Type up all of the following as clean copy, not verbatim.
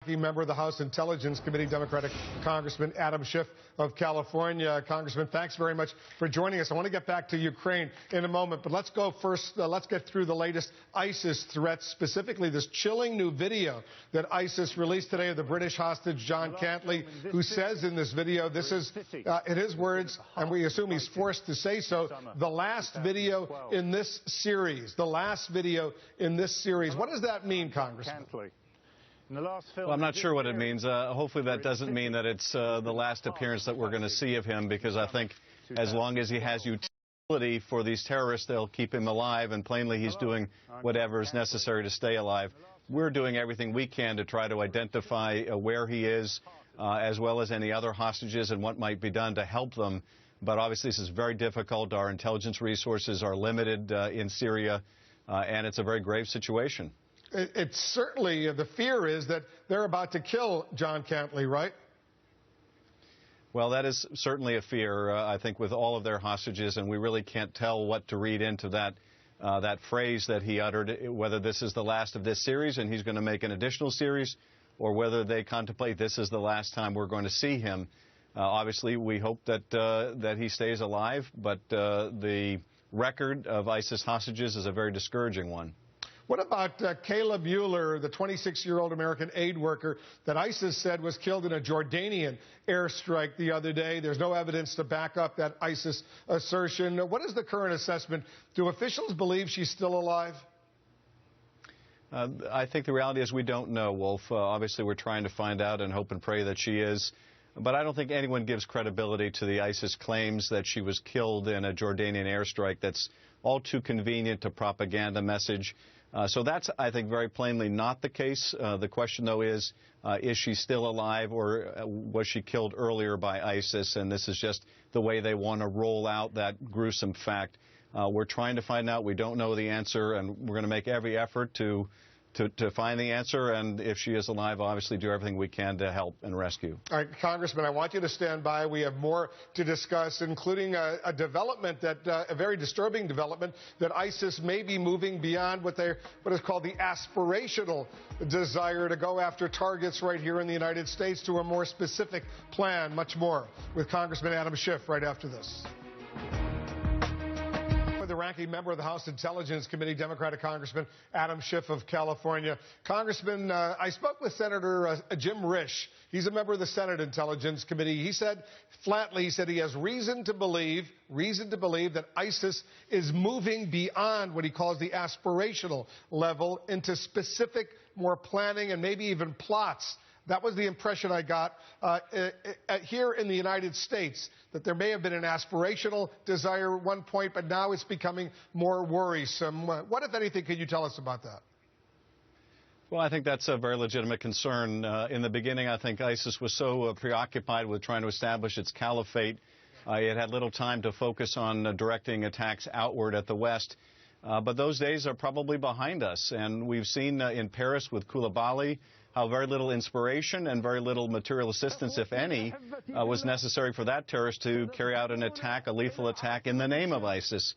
ranking member of the House Intelligence Committee, Democratic Congressman Adam Schiff of California. Congressman, thanks very much for joining us. I want to get back to Ukraine in a moment, but let's go first. Let's get through the latest ISIS threats, specifically this chilling new video that ISIS released today of the British hostage John Cantley, who says in this video, this is, in his words, and we assume he's forced to say so, the last video in this series. The last video in this series. What does that mean, Congressman? Well, I'm not sure what it means. Hopefully that doesn't mean that it's the last appearance that we're going to see of him, because I think as long as he has utility for these terrorists, they'll keep him alive, and plainly he's doing whatever is necessary to stay alive. We're doing everything we can to try to identify where he is, as well as any other hostages, and what might be done to help them. But obviously this is very difficult. Our intelligence resources are limited in Syria, and it's a very grave situation. It's certainly, the fear is that they're about to kill John Cantley, right? Well, that is certainly a fear, I think, with all of their hostages, and we really can't tell what to read into that phrase that he uttered, whether this is the last of this series and he's going to make an additional series, or whether they contemplate this is the last time we're going to see him. Obviously, we hope that he stays alive, but the record of ISIS hostages is a very discouraging one. What about Caleb Mueller, the 26-year-old American aid worker that ISIS said was killed in a Jordanian airstrike the other day? There's no evidence to back up that ISIS assertion. What is the current assessment? Do officials believe she's still alive? I think the reality is we don't know, Wolf. Obviously, we're trying to find out and hope and pray that she is. But I don't think anyone gives credibility to the ISIS claims that she was killed in a Jordanian airstrike. That's all too convenient a propaganda message. So that's, I think, very plainly not the case. The question, though, is she still alive, or was she killed earlier by ISIS? And this is just the way they want to roll out that gruesome fact. We're trying to find out. We don't know the answer, and we're going to make every effort to find the answer, and if she is alive, obviously do everything we can to help and rescue. All right, Congressman, I want you to stand by. We have more to discuss, including a development a very disturbing development, that ISIS may be moving beyond what is called the aspirational desire to go after targets right here in the United States, to a more specific plan. Much more with Congressman Adam Schiff right after this. The ranking member of the House Intelligence Committee, Democratic Congressman Adam Schiff of California. Congressman, I spoke with Senator Jim Risch. He's a member of the Senate Intelligence Committee. He said flatly, he has reason to believe that ISIS is moving beyond what he calls the aspirational level into specific, more planning and maybe even plots. That was the impression I got here in the United States, that there may have been an aspirational desire at one point, but now it's becoming more worrisome. What, if anything, can you tell us about that? Well, I think that's a very legitimate concern. In the beginning, I think ISIS was so preoccupied with trying to establish its caliphate, it had little time to focus on directing attacks outward at the West. But those days are probably behind us, and we've seen in Paris with Koulibaly how very little inspiration and very little material assistance, if any, was necessary for that terrorist to carry out an attack, a lethal attack, in the name of ISIS.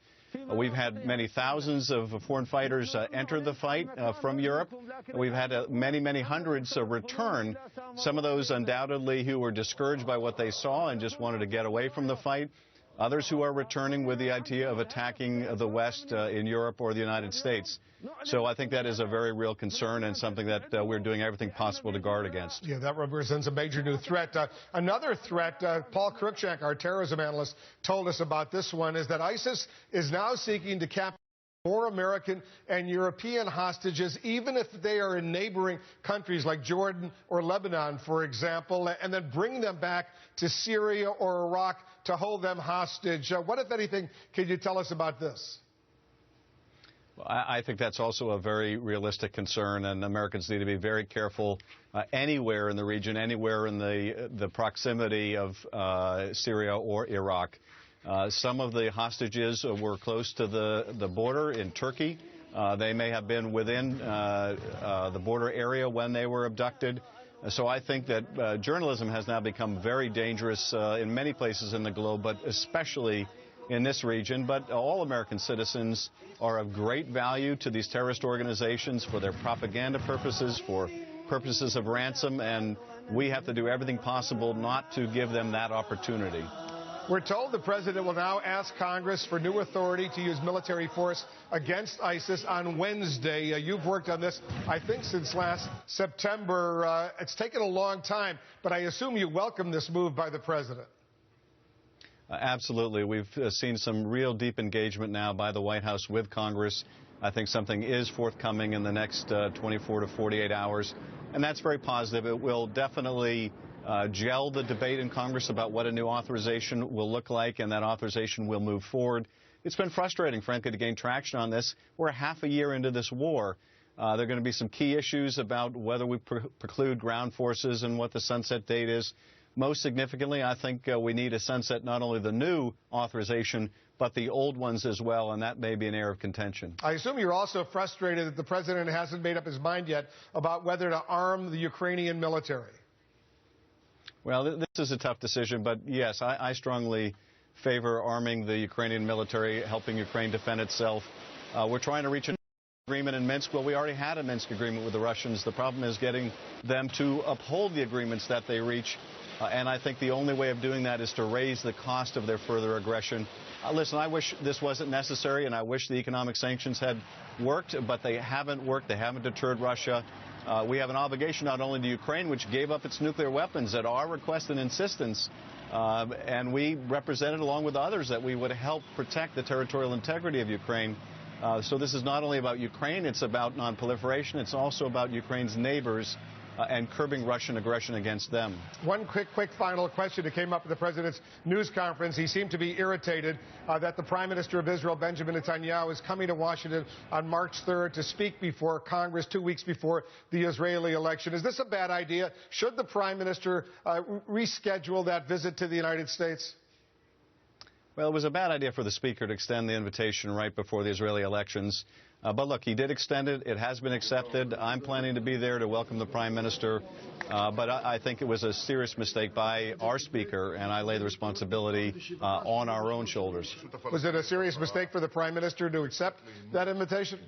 We've had many thousands of foreign fighters enter the fight from Europe. We've had many, many hundreds return, some of those undoubtedly who were discouraged by what they saw and just wanted to get away from the fight. Others who are returning with the idea of attacking the West in Europe or the United States. So I think that is a very real concern and something that we're doing everything possible to guard against. Yeah, that represents a major new threat. Another threat, Paul Cruikshank, our terrorism analyst, told us about this one, is that ISIS is now seeking to capture more American and European hostages, even if they are in neighboring countries like Jordan or Lebanon, for example, and then bring them back to Syria or Iraq to hold them hostage. What, if anything, can you tell us about this? Well, I think that's also a very realistic concern, and Americans need to be very careful anywhere in the region, anywhere in the proximity of Syria or Iraq. Some of the hostages were close to the border in Turkey. They may have been within the border area when they were abducted. So I think that journalism has now become very dangerous in many places in the globe, but especially in this region. But all American citizens are of great value to these terrorist organizations for their propaganda purposes, for purposes of ransom, and we have to do everything possible not to give them that opportunity. We're told the president will now ask Congress for new authority to use military force against ISIS on Wednesday. You've worked on this, I think, since last September. It's taken a long time, but I assume you welcome this move by the president. Absolutely. We've seen some real deep engagement now by the White House with Congress. I think something is forthcoming in the next 24 to 48 hours, and that's very positive. It will definitely gel the debate in Congress about what a new authorization will look like, and that authorization will move forward. It's been frustrating, frankly, to gain traction on this. We're half a year into this war. There are going to be some key issues about whether we preclude ground forces and what the sunset date is. Most significantly, I think we need to sunset not only the new authorization, but the old ones as well, and that may be an area of contention. I assume you're also frustrated that the president hasn't made up his mind yet about whether to arm the Ukrainian military. Well, this is a tough decision, but yes, I strongly favor arming the Ukrainian military, helping Ukraine defend itself. We're trying to reach an agreement in Minsk. Well, we already had a Minsk agreement with the Russians. The problem is getting them to uphold the agreements that they reach, and I think the only way of doing that is to raise the cost of their further aggression. Listen, I wish this wasn't necessary, and I wish the economic sanctions had worked, but they haven't worked. They haven't deterred Russia. We have an obligation not only to Ukraine, which gave up its nuclear weapons at our request and insistence, and we represented, along with others, that we would help protect the territorial integrity of Ukraine. So this is not only about Ukraine, it's about nonproliferation. It's also about Ukraine's neighbors and curbing Russian aggression against them. One quick final question that came up at the president's news conference. He seemed to be irritated that the Prime Minister of Israel, Benjamin Netanyahu, is coming to Washington on March 3rd to speak before Congress 2 weeks before the Israeli election. Is this a bad idea? Should the Prime Minister reschedule that visit to the United States? Well, it was a bad idea for the Speaker to extend the invitation right before the Israeli elections. But look, he did extend it. It has been accepted. I'm planning to be there to welcome the Prime Minister. But I think it was a serious mistake by our Speaker, and I lay the responsibility on our own shoulders. Was it a serious mistake for the Prime Minister to accept that invitation?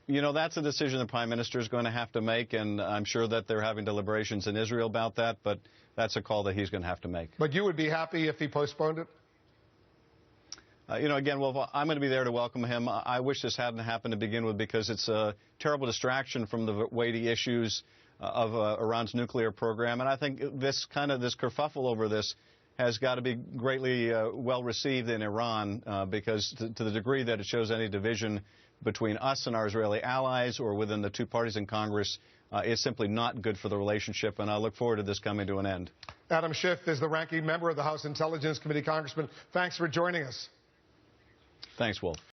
You know, that's a decision the Prime Minister is going to have to make, and I'm sure that they're having deliberations in Israel about that, but that's a call that he's going to have to make. But you would be happy if he postponed it? You know, again, well, I'm going to be there to welcome him. I wish this hadn't happened to begin with because it's a terrible distraction from the weighty issues of Iran's nuclear program. And I think this kerfuffle over this has got to be greatly well received in Iran because to the degree that it shows any division between us and our Israeli allies or within the two parties in Congress, it's simply not good for the relationship. And I look forward to this coming to an end. Adam Schiff is the ranking member of the House Intelligence Committee. Congressman, thanks for joining us. Thanks, Wolf.